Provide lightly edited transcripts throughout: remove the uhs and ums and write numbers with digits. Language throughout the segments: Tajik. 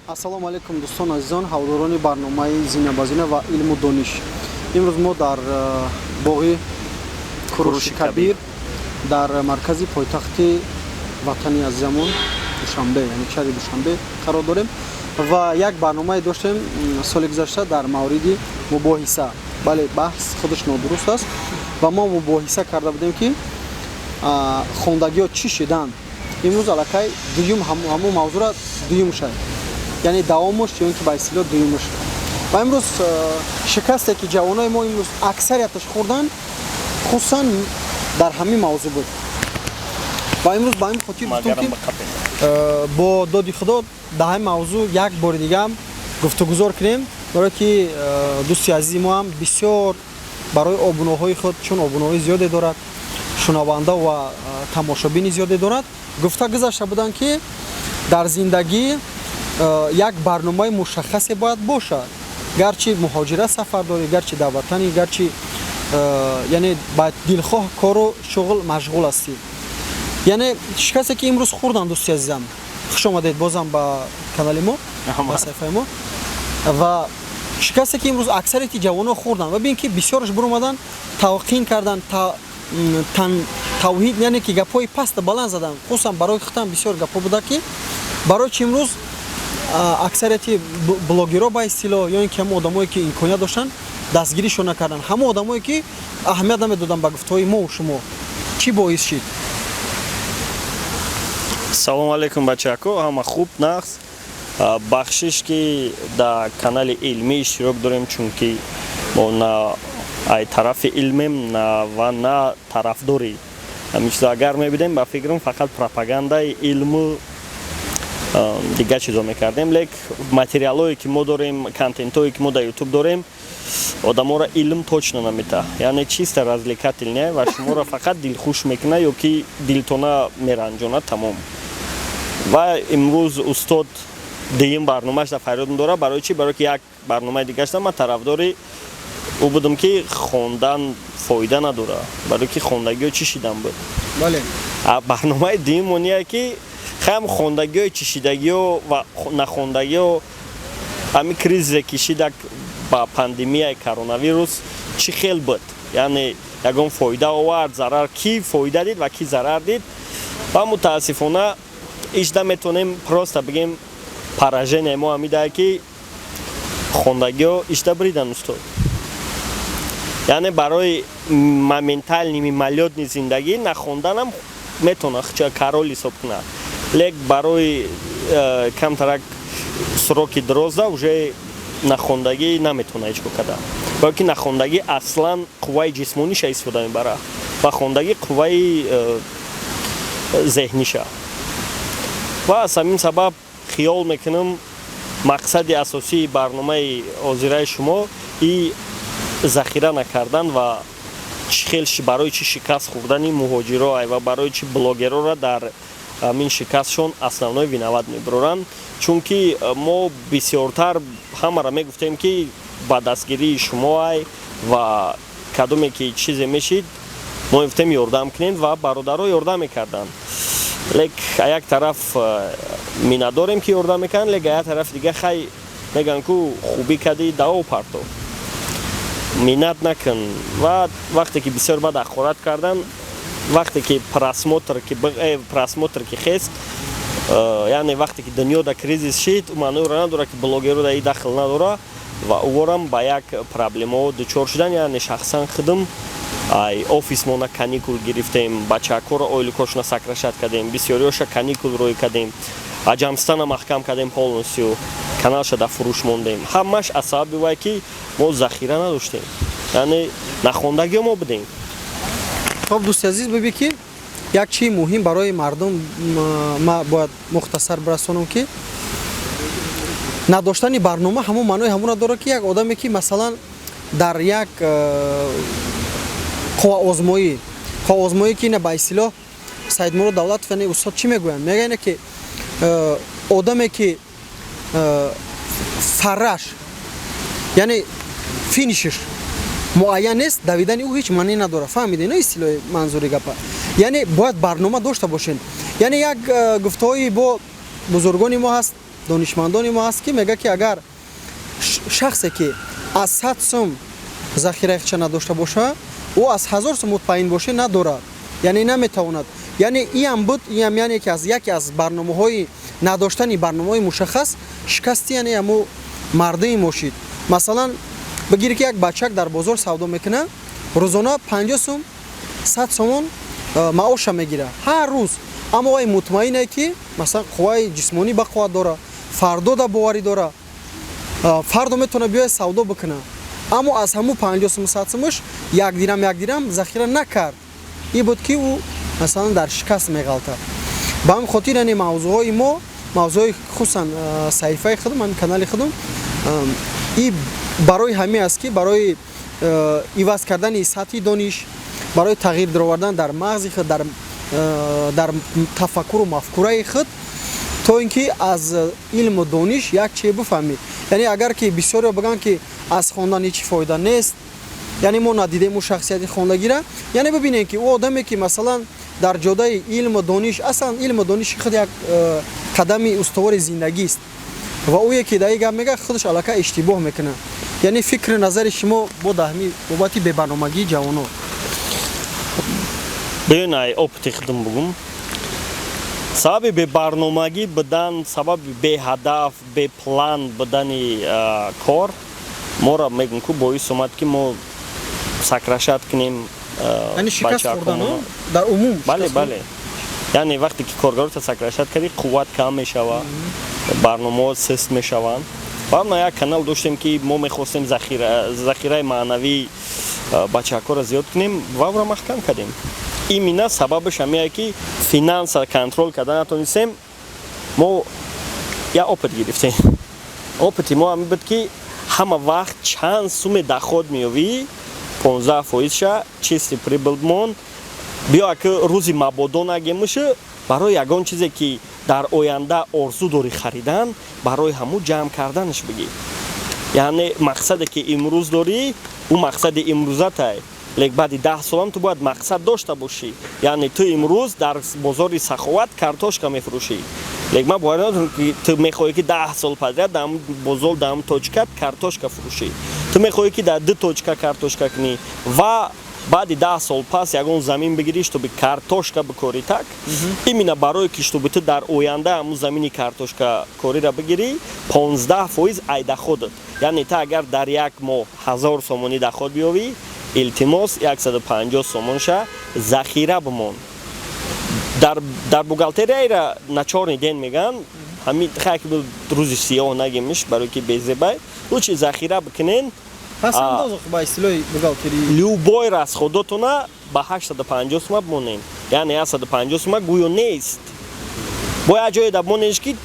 Ассалому алейкум дӯстон азизон, ҳаводорони барномаи Зинабазина ва илму дониш. Имрӯз мо дар боғи Куруши Кабир дар маркази пойтахти ватани азизамон Душанбе, яъне шаҳри Душанбе қарор дорем ва як барномае доштем соли гузашта дар мавриди мубоҳиса. Бале, баҳс худаш нодуруст аст ва мо мубоҳиса карда будем ки хондагиҳо чӣ шиданд. Имрӯз аллакай дуюм ҳамон мавзӯъро дуюм шад. Яъне давомуш ё ин ки ба истилоҳ дуюмуш. Ва имрӯз шикасте ки ҷавонои мо имрӯз аксарияташ хӯрданд, хусусан дар ҳамин мавзӯъ буд. Ва имрӯз ба ин хотир гуфтем ки бо доди Худо дар ҳамин мавзӯъ як бори дигар гуфтугузор кунем, барое ки дӯсти азизи мо ҳам бисёр барои обуноҳои худ, чун обуноҳои зиёде дорад, шунаванда ва тамошобини зиёде дорад, гуфта гузашта буданд ки дар зиндагӣ як барномаи мушаххасе бояд бошад. Гарчи муҳоҷират сафар дорӣ, гарчи дар ватанӣ, гарчи яъне ба дилхоҳ кору шуғл машғул ҳастӣ. Яъне шикасте ки имрӯз хӯрданд дӯсти азизам. Хуш омадед бозам ба канали мо, ба саҳифаи мо. Ва шикасте ки имрӯз аксарияти ҷавонҳо хӯрданд ва бинем ки бисёраш буромаданд, тавқин карданд, тавҳид, яъне ки гапҳои паста баланд заданд. Хусусан барои хутам бисёр гапҳо буда ки барои чи имрӯз аксарияти блогерҳо ба истилоҳ ё ин ки ҳамон одамое ки имконият доштанд дастгиришон накарданд, ҳамон одамое ки аҳамият намедоданд ба гуфтаҳои мо шумо. Чӣ боис шид? Салому алейкум бачако, ҳама хуб нағз. Бахшиш ки дар канали илмӣ иштирок дорем, чунки мо на ай тарафи илмем ва на тарафдори ҳамин. Агар мебидем ба фикрам фақат пропагандаи илму дигар чизо мекардем, лек материалое ки мо дорем, контентое ки мо дар YouTube дорем, одаморо илм точно намета. Яъне чисто развлекательное ва шуморо фақат дилхуш мекунад ё ки дилтона меранҷонад тамом. Ва имрӯз устод дуюм барномаашда фарёд медорад. Барои чӣ? Барои ки як барномаи дигарашда ман тарафдори ӯ будам ки хондан фоида надорад. Барои ки хондагиҳо чӣ шидан буд. Бале. Барномаи дуюм он ие ки хам хондагиҳои чишидагиҳо ва нахондагиҳо ҳамин кризисе ки шидак ба пандемияи коронавирус чӣ хел буд. Яъне ягон фоида овард, зарар, ки фоида дид ва ки зарар дид. Ва мутаассифона ишда метонем просто бигем поражение мо ҳамидае ки хондагиҳо ишда бридан устод. Яъне барои моментальни мимолётни зиндагӣ нахонданам метона карол ҳисоб кунад. Лек барои камтарак сроки дрозда уже нахондагӣ наметона ҳеҷ карда. Балки нахондагӣ аслан қувваи ҷисмониша истифода мебарад ва хондагӣ қувваи зеҳниша. Ва аз ҳамин сабаб хиёл мекунам мақсади асосии барномаи ҳозираи шумо и захира накардан ва чӣ хел барои чӣ шикаст хӯрдани муҳоҷиро ва барои чӣ блогерҳоро дар ҳамин шикастшон основной виноват мебароранд. Чунки мо бисёртар ҳамаро мегуфтем ки ба дастгирии шумоай ва кадоме ки чизе мешид мо мегуфтем ёрдам кунед ва бародарҳо ёрдам мекарданд. Лек як тараф миннатдорем ки ёрдам мекарданд, лек як тараф дигар хай мегӯянд ку хубӣ кардӣ даво парто. Миннат накун. Ва вақте ки бисёр бад ҳақорат карданд, вақте ки просмотр ки хест, яъне вақте ки дунё да кризис шид, маъноиро надорад ки блогерҳо да и дахл надорад ва уворам ба як проблемаҳо дучор шудан. Яъне шахсан худам ай офисмона каникул гирифтем, бачакҳоро ойлукошона сакрашат кардем, бисёриҳоша каникул рӯй кардем, аҷамстана маҳкам кардем полностью, каналша да фурӯш мондем. Ҳамаш аз сабаби вай ки мо захира надоштем, яъне нахондагиҳо мо будем. Хоб дӯсти азиз, бибӣ ки як чизи муҳим барои мардум ма бояд мухтасар бирасонам ки надоштани барнома ҳамон маънои ҳамонро дорад ки як одаме ки масалан дар як қоваозмоӣ ки ина ба истилоҳ Саидмурод Давлатов яъне устод чӣ мегӯянд? Мегӯянд ки одаме ки фарраш яъне финишиш муайян нест, давидани ӯ ҳеҷ маънӣ надорад. Фаҳмидед на истилоҳи манзури гапа? Яъне бояд барнома дошта бошед. Яъне як гуфтаҳои бо бузургони мо ҳаст, донишмандони мо ҳаст ки мега ки агар шахсе ки аз 100 сум захираи хича надошта боша ӯ аз 1000 сум мутмаин боше надорад, яъне наметавонад. яъне иам буд иам яке аз барномаҳои надоштани барномаҳои мушаххас шикасти яъне аму мардии мошид. масалан бигире ки як бачак дар бозор савдо мекунад, рӯзона 50 сум 100 сомон маоша мегирад ҳар рӯз, аммо вай мутмаине ки масалан қувваи ҷисмонӣ ба қувват дора, фардо да боварӣ дора, фардо метавона биёяд савдо бикунад, аммо аз ҳамун 50 сум 100 сумаш як дирам захира накард. ин буд ки ӯ масалан дар шикаст меғалтад. ба ҳамин хотир яъне мавзӯъҳои мо, мавзӯъҳои хусусан саҳифаи худум, ҳамин канали худум, ин барои ҳамин аст ки барои иваз кардани сатҳи дониш, барои тағйир даровардан дар мағзи худ, дар тафаккуру мафкураи худ, то ин ки аз илму дониш як чие бифаҳмед. яъне агар ки бисёре бигӯянд ки аз хондан ҳеҷ фоида нест, яъне мо надидем ӯ шахсияти хондагира, яъне бибинем ки ӯ одаме ки масалан дар ҷодаи илму дониш, аслан илму дониши худ як қадами устувори зиндагист ва ӯе ки дар ин гап мегӯяд худаш аллакай иштибоҳ мекунад. яъне фикри назари шумо бо даҳми бобати бебарномагии ҷавонон. биён ай опити худам бигӯм. сабаби бебарномагӣ будан, сабаби беҳадаф, беплан будани кор моро мегӯм ки боис омад ки мо сакрашат кунем. яъне шикаст хӯрдан дар умум. бале бале, яъне вақте ки коргарота сакрашат кардӣ қувват кам мешава, барномаҳо сист мешаванд. ва як канал доштем ки мо мехостем захираи маънавии бачакҳоро зиёд кунем ва ӯро маҳкам кардем. имина сабабаш ҳамае ки финанса контрол карда натонистем. мо як опит гирифтем. опити мо ҳамин буд ки ҳама вақт чанд суми доход меёвӣ, 15%ша чисти прибылмон, биё ки рӯзи мабодо нагемуша, барои ягон чизе ки дар оянда орзу дорӣ харидан, барои ҳамун ҷамъ карданаш бигӣ. яъне мақсаде ки имрӯз дорӣ, ӯ мақсади имрӯзатай. лек баъди 10 солам ту бояд мақсад дошта бошӣ. яъне ту имрӯз дар бозори саховат картошка мефурӯшӣ. лек ман бовар надорам ки ту мехоҳӣ ки 10 сол падряд дар бозор дар точка картошка фурӯшӣ. ту мехоҳӣ ки дар 2 точка картошка кунӣ ва баъди 10 сол пас ягон замин бигирӣ, штоби картошка бикорӣ так. именно барое ки штоби ту дар оянда ҳамун замини картошка корира бигирӣ, 15% ай доходат. яъне ту агар дар як моҳ 1000 сомонӣ доход биёвӣ, илтимос 150 сомонша захира бимон. дар бухгалтерияра начорни ден меган, ҳамин хай ки рӯзи сиёҳ нагемиш барои ки безебай, лучи захира бикунен. ба истилоҳи бухгалтерии любой расходотона ба 850 сума бимонем. яъне 850 сума гӯё нест. бо як ҷое да бимонеш ки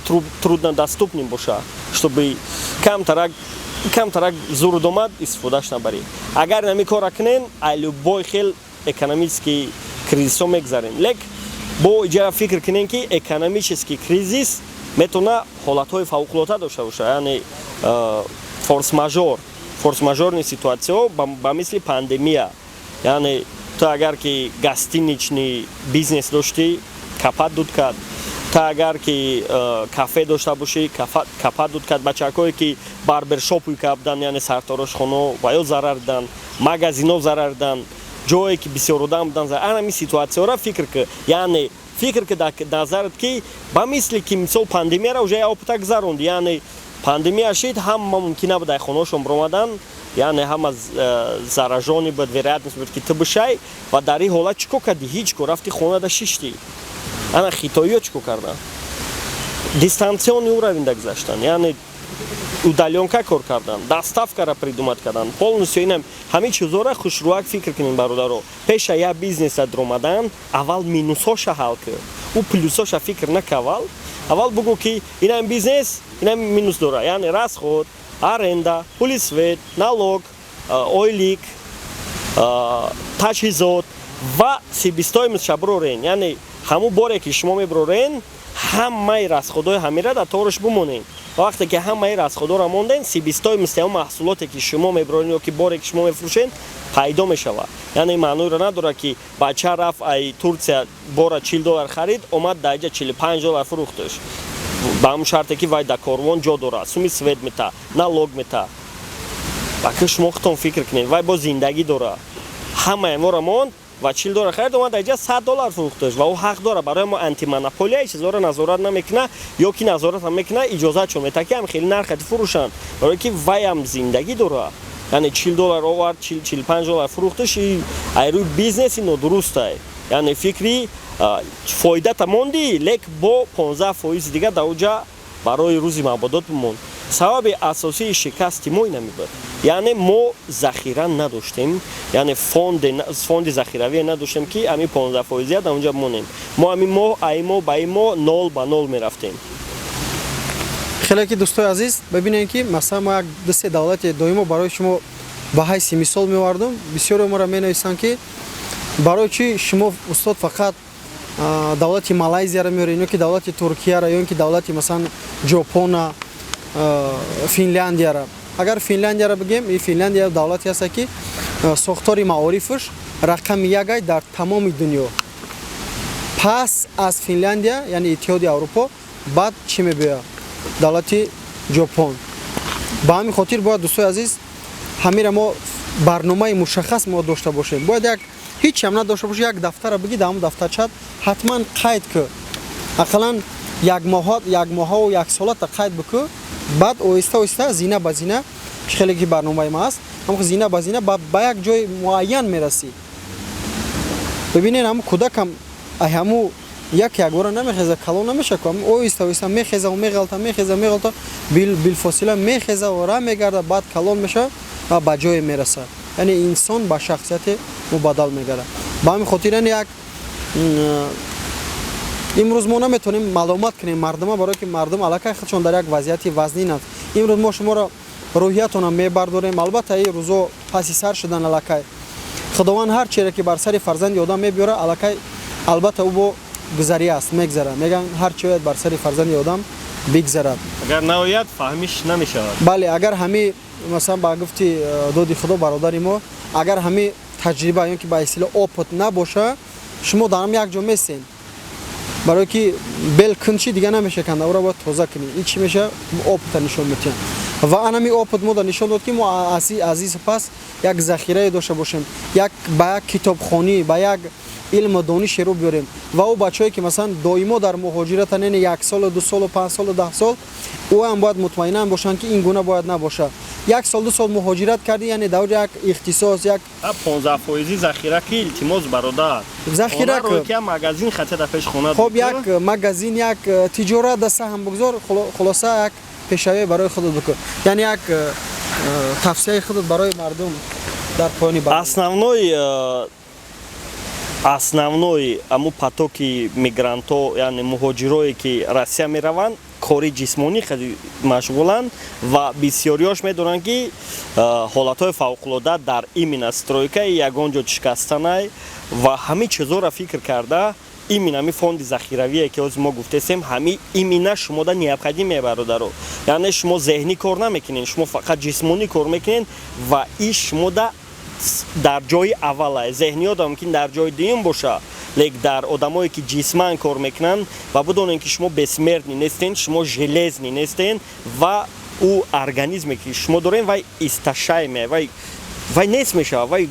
труднодоступни боша, штоби камтарак зурудомад истифодаш набарӣ. агар ҳамин кора кунен, ай любой хел экономический кризисҳо мегзарем. лек бо иҷара фикр кунем ки экономический кризис метавона ҳолатҳои фавқулода дошта боша, яъне форс-мажорни ситуатсияҳо ба мисли пандемия. яъне ту агар ки гостиничный бизнес доштӣ, капат дуд кард. ту агар ки кафе дошта бошӣ, капат дуд кард. бачакҳое ки барбершопи карданд, яъне сарторошхонаҳо ва ё зарар дидан, магазинҳо зарар дидан, ҷое ки бисёр одам буданд зарар. ҳамин ситуатсияҳоро фикр ки, яъне фикр ки дар назарат ки ба мисли ки мисол пандемияро уже опита гузаронди. яъне пандемия шид, ҳама мумкина буд ай хонаҳошон биромадан, яъне ҳама заражони буд, вероятност буд ки ту бишай ва дар ин ҳолат чӣ кор кардӣ? Ҳеҷ кор, рафти хона да шиштӣ. ана хитоиҳо чӣ кор кардан? дистанционни уровенда гузаштанд, яъне удалёнка кор кардан, доставкаро придумат кардан. полностью инам ҳамин чизҳоро хушрӯак фикр кунем бародаро. пеша як бизнеса диромадан, аввал минусҳоша ҳал кар. ӯ плюсҳоша фикр накар аввал. аввал бигӯ ки инам бизнес, инам минус дора, яъне расход, аренда, пули свет, налог, ойлик, таҷҳизот ва себестоимостша бирорен. яъне ҳамун боре ки шумо мебирорен, ҳамаи расходҳои ҳамира дар ториш бимонен. вақте ки ҳамаи расходҳоро монден, себестоимости ҳамон маҳсулоте ки шумо мебирорен ё ки боре ки шумо мефурӯшен пайдо мешавад. яъне маъноиро надорад ки бача рафт ай Турсия бора $40 харид, омад дар ҷа $45 фурӯхташ. ба ҳамун шарте ки вай дар корвон ҷо дорад суми свет мета налог мета баки шумо худтон фикр кунед вай бо зиндагӣ дорад ҳамаи мора монд ва $40 харид омад дар ҷа $100 фурӯхташ ва ӯ ҳақ дорад барои мо антимонополия чизора назорат намекуна ё ки назорат ҳам мекуна иҷозатшон метаҳад ки ҳам хеле нархати фурӯшанд барое ки вай ҳам зиндагӣ дорад яъне $40 овард $45 фурӯхташ айрӯи бизнеси нодурустай яъне фикри фоидата монди лек бо 15% дига дар оҷа барои рӯзи мабодот бимонд сабаби асосии шикасти мо ина мебуд яъне мо захира надоштем яъне фонди захиравие надоштем ки ами 15% дар онҷа бимонем мо ами мо аймо ба имо 0-0 мерафтем хеле ки дӯстои азиз бибинед ки масалан мо як дусте давлати доимо барои шумо ба ҳайси мисол мевардум бисёре моро менависанд ки барои чи шумо устод фақат давлати малайзияро меоред ё ки давлати туркияро ё ки давлати масалан ҷопона финляндияро агар финляндияро бигем ин финляндия давлате ҳаст ки сохтори маорифаш рақами 1 дар тамоми дунё пас аз финляндия яъне иттиҳоди аврупо баъд чӣ мебояд давлати ҷопон ба ҳамин хотир бояд дӯстои азиз ҳамира мо барномаи мушаххас мо дошта бошем бояд як ҳеҷам надошта бошем як дафтара бигӣ дар ҳамун дафтарчат ҳатман қайд ки ақаллан як моҳу як солата қайд бикӯ баъд оҳиста оҳиста зина ба зина хеле ки барномаи ма аст ҳам зина ба зина ба як ҷои муайян мерасӣ бибинед ҳамун кӯдакам ҳамун якбора намехеза калон намешаку оҳиста оҳиста мехеза меғалта билфосила мехеза ора мегарда баъд калон мешава ва ба ҷое мераса яъне инсон ба шахсияте мубаддал мегардад ба ҳамин хотир яъне як имрӯз мо наметавонем маълумат кунем мардума барое ки мардум аллакай худшон дар як вазъияти вазнинанд имрӯз мо шуморо рӯҳиятонам мебардорем албатта ин рӯзо паси сар шудан аллакай худованд ҳар чире ки бар сари фарзанди одам мебиёрад аллакай албатта ӯ бо гузария аст мегзарад мегӯянд ҳар чи ояд бар сари фарзанди одам бигзарад агар наояд фаҳмиш намешавад бале агар ҳамин масалан ба гуфти доди худо бародари мо агар ҳамин таҷриба ё ки ба истилоҳ опыт набоша шумо дар ҳам як ҷо месен барое ки бел кунчи дига намешаканда ӯро бояд тоза кунӣ ин чӣ меша опыта нишон метиҳад ва анами опыт мода нишон дод ки мо аз пас як захирае дошта бошем ба як китобхонӣ ба як илму донише рӯ биёрем ва ӯ бачаҳое ки масалан доимо дар муҳоҷирата не 1 солу 2 солу 5 солу 10 сол ӯ ҳам бояд мутмаинан бошанд ки ин гуна бояд набоша 1 сол 2 сол муҳоҷират карди яъне дар оҷа як ихтисос як 15% захира ки илтимос бародар захира ки магазин хата дар пеш хона хоб як магазин як тиҷорат даста ҳам бигзор хулоса як пешавӣ барои худат бикун яъне як тавсияи худат барои мардум дар поёни основной аму потоки мигрантҳо яъне муҳоҷирое ки россия мераванд кори ҷисмонӣ хеле машғуланд ва бисёриҳош медонанд ки ҳолатҳои фавқулода дар именно стройкаи ягон ҷо шикастанай ва ҳамин чизоро фикр карда именно ҳамин фонди захиравие ки ҳозир мо гуфтесем ҳамин именно шумода необходим е бародаро яъне шумо зеҳнӣ кор намекунед шумо фақат ҷисмонӣ кор мекунед ва ин шумода дар ҷои аввала зеҳниёт мумкин дар ҷои дуюм боша лек дар одамое ки ҷисман кор мекунанд ва бидонед ки шумо бесмертни нестед шумо железни нестед ва ӯ организме ки шумо доред вай исташай вай нест мешава вай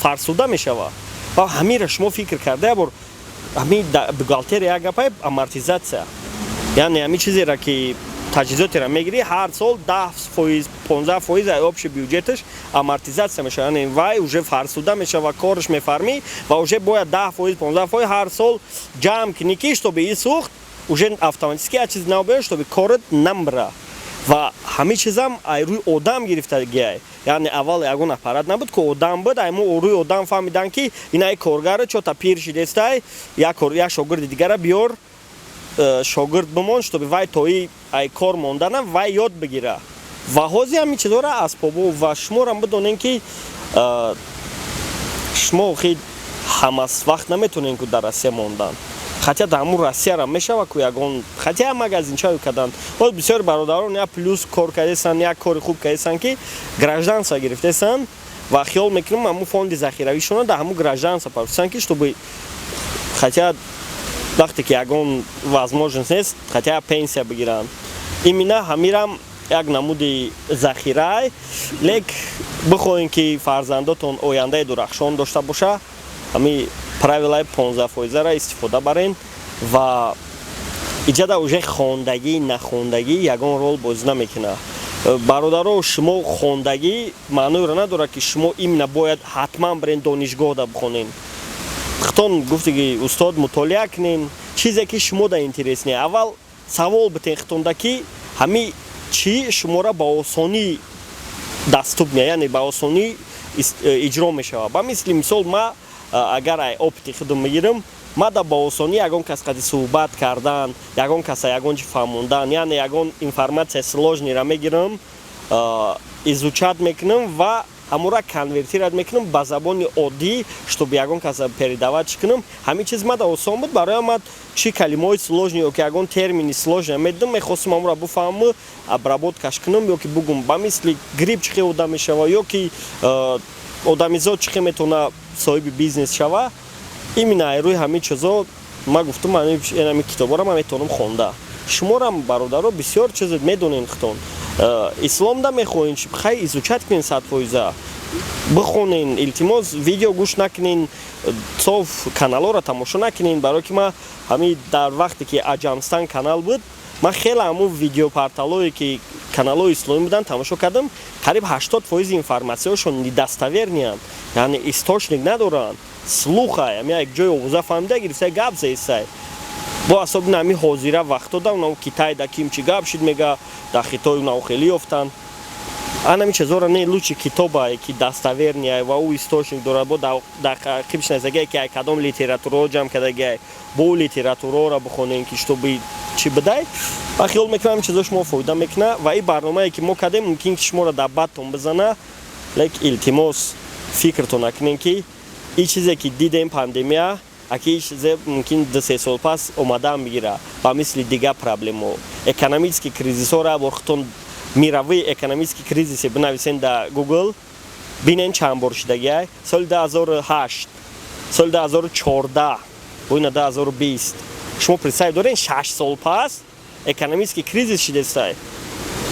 фарсуда мешава ва ҳамира шумо фикр карда ябор ҳамин бухгалтерия як гапай амортизатсия яъне ҳамин чизеро ки таҷҳизотеро мегирӣ ҳар сол 10% 15% общий бюджеташ амортизатсия мешава яъне вай уже фарсуда мешава кораш мефармӣ ва уже бояд 10% 15% ҳар сол ҷамъ кунӣ ки штоби ин сӯхт уже автоматически як чиз навбиёд штоби корат намра ва ҳамин чизам ай рӯи одам гирифтагиай яъне аввал ягон аппарат набуд ки одам буд ай мо рӯи одам фаҳмиданд ки ин коргаро чота пир шидестай як шогирди дигара биёр шогирд бимон штоби вай тои ай кор монданам вай ёд бигира ва ҳозир ҳамин чизоро асбобо ва шуморам бидонем ки шумо хи ҳама вақт наметонем ки дар россия мондан хотя дар ҳамун россияра мешава ку ягон хотя магазинчао карданд боз бисёри бародарон як плюс кор кардесанд як кори хуб кардесанд ки гражданство гирифтесанд ва хиёл мекунем ҳамун фонди захиравишона дар ҳамун гражданство парвисанд ки штоби хотя вақте ки ягон возможност нест хотя пенсия бигиранд. Именно ҳамирам як намуди захирай, лек бихоҳем ки фарзандотон ояндаи дурахшон дошта боша, ҳами правилаи 15% истифода барен ва иҷада уже хондагӣ нахондагӣ ягон рол бозӣ намекунад. бародаро шумо хондагӣ маъноиро надорад ки шумо именно бояд ҳатман барен донишгоҳ да бихонен. хитон гуфте ки устод мутолиа кунен чизе ки шумо да интерес не. аввал савол битен хитонда ки ҳами чӣ шуморо ба осонӣ даступ меояд, яъне ба осонӣ иҷро мешавад. ба мисли мисол ма агар ай опити худам мегирам, ма да ба осонӣ ягон кас қади суҳбат кардан, ягон каса ягон чӣ фаҳмондан, яъне ягон информатсия сложнира мегирам, изучат мекунам ва ҳамура конвертират мекунам ба забони оддӣ, чтобы ягон каса передаватш кунам. ҳамин чиз ма да осон буд. бароям ман чӣ калимаҳои сложни ё ки ягон термини сложни медидам, мехостам ҳамура буфаҳмам, обработкаш кунам ё ки бугум. ба мисли грипп чӣ хел одам мешава ё ки одамизод чӣ хел метавона соҳиби бизнес шава. именно рӯи ҳамин чизо ма гуфтам ҳамин китобҳоро ман метавонам хонда. шуморам бародаро бисёр чиз медонен хитон. ислом да мехоҳем хай изучат кунен 100%. бихонен, илтимос видео гӯш накунен, соф каналҳоро тамошо накунен. барое ки ма ҳамин дар вақте ки Аҷамстан канал буд, ма хеле ҳамун видеопорталҳое ки каналҳои исломӣ буданд тамошо кардам. қариб 80% информатсияҳошон недостовернианд, яъне источник надоранд. слухай, ами як ҷои овоза фаҳмида гирифтаи гап заистай. бо асоби нами ҳозира вақтода унав Китай да ким чӣ гап шид мега, да Хитой унав хеле ёфтанд. анами чизора не лучи китобае ки достоверния ва ӯ источник дорад. бо да қибш назагае ки ай кадом литератураҳо ҷамъ кардагае, бо литератураҳоро бихонем ки чтобы чӣ бидай. ва хиёл мекунам ин чизо шумо фоида мекунад ва ин барномае ки мо кардем мумкин ки шуморо дар бадтон бизана. лек илтимос фикртон накунем ки ин чизе ки дидем пандемия, аки ин чизе мумкин 2-3 сол пас омадан бигира ба мисли дигар проблемаҳо. экономически кризисҳоро бор хитон мировые экономические кризисы бинависен дар Google, бинен чанд бор шидагиай. соли 2008, соли 2014, боина 2020. шумо представ дорен 6 сол пас экономический кризис шидестай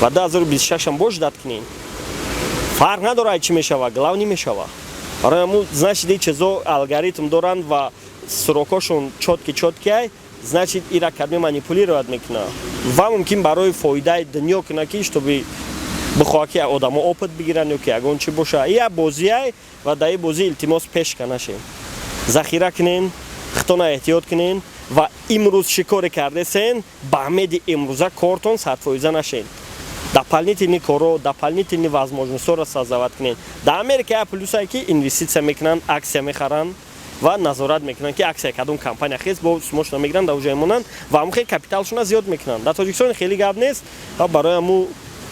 ва 2026 бо ждат кунен. фарқ надорад чӣ мешава, главни мешава. барои ҳамун значит ин чизо алгоритм доранд ва сурокҳошон чоткияй, значит ира кадме манипулировать мекунад ва мумкин барои фоидаи дунё кунад ки чтобы бихоҳад ки одамо опыт бигиранд ё ки ягон чӣ боша. ия бозиай ва дар ин бозӣ илтимос пешка нашем. захира кунен, хитона эҳтиёт кунен ва имрӯз чӣ коре кардесен, ба амеди имрӯза кортон 100% нашен. дополнительные коро, дополнительные возможностҳоро создават кунен. дар Америка я плюсае ки инвеститсия мекунанд, аксия мехаранд ва назорат мекунанд ки аксия кадом компания хест бо шумошона мегиранд дар ӯҷаи монанд ва ҳамун хел капиталшона зиёд мекунанд. дар Тоҷикистон хеле гап нест ва барои ҳамун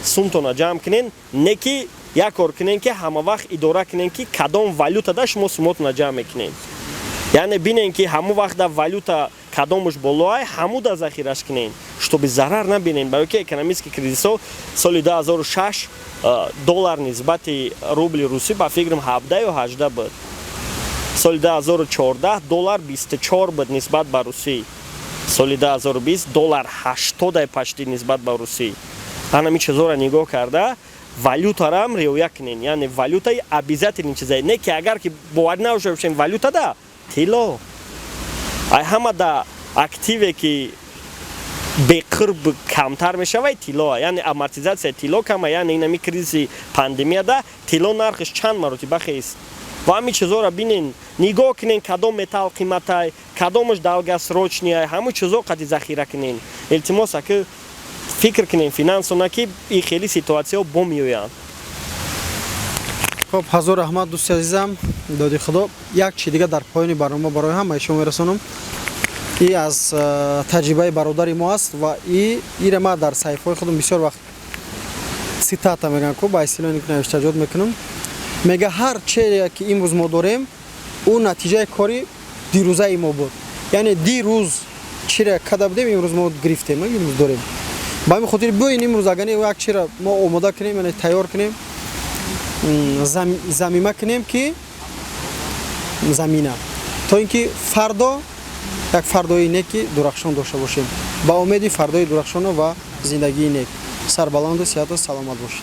сумтона ҷамъ кунен, не ки як кор кунен ки ҳама вақт идора кунен ки кадом валютада шумо сумотона ҷамъ мекунен. яъне бинен ки ҳамун вақт дар валюта кадомуш болоай ҳамуда захираш кунен, чтобы зарар набинен. барое ки экономический кризисҳо соли 2006 доллар нисбати рубли русӣ ба фикрам 17 ё 18 буд. соли 2014 доллар 24 буд нисбат ба русӣ. соли 2020 доллар 80 почти нисбат ба русӣ. ҳанами чизора нигоҳ карда валютарам риоя кунен, яъне валютаи обязательный чизае. не ки агар ки боварӣ навошад бошем валютада тилло. ай ҳама да активе ки беқирб камтар мешава тилло, яъне амортизатсия тилло кама, яъне инами кризиси пандемияда тилло нархиш чанд маротиба хест. ва ҳамин чизоро бинен, нигоҳ кунен кадом металл қиматай, кадомаш далгосрочния, ҳамун чизо қади захира кунен. илтимос аки фикр кунен финансона ки ин хели ситуатсияҳо бо меоянд. хуб, ҳазор раҳмат дӯсти азизам, доди худо. як чӣ дига дар поёни барнома барои ҳамаи шумо мерасонам. ин аз таҷрибаи бародари мо аст ва ира ма дар саҳифаҳои худам бисёр вақт ситата мегӯям ку ба истилоҳи навиштаҷот мекунам. мега ҳар чизе ки имрӯз мо дорем ӯ натиҷаи кори дирӯзаи мо буд. яъне дирӯз чиро када будем имрӯз мо гирифтем, имрӯз дорем. ба ҳамин хотир биёин имрӯз агар як чиро мо омода кунем, яъне тайёр кунем, замима кунем ки замина, то ин ки фардо як фардои неки дурахшон дошта бошем. Ба умеди фардои дурахшона ва зиндагии нек. Сарбаланду сиҳату саломат бошед.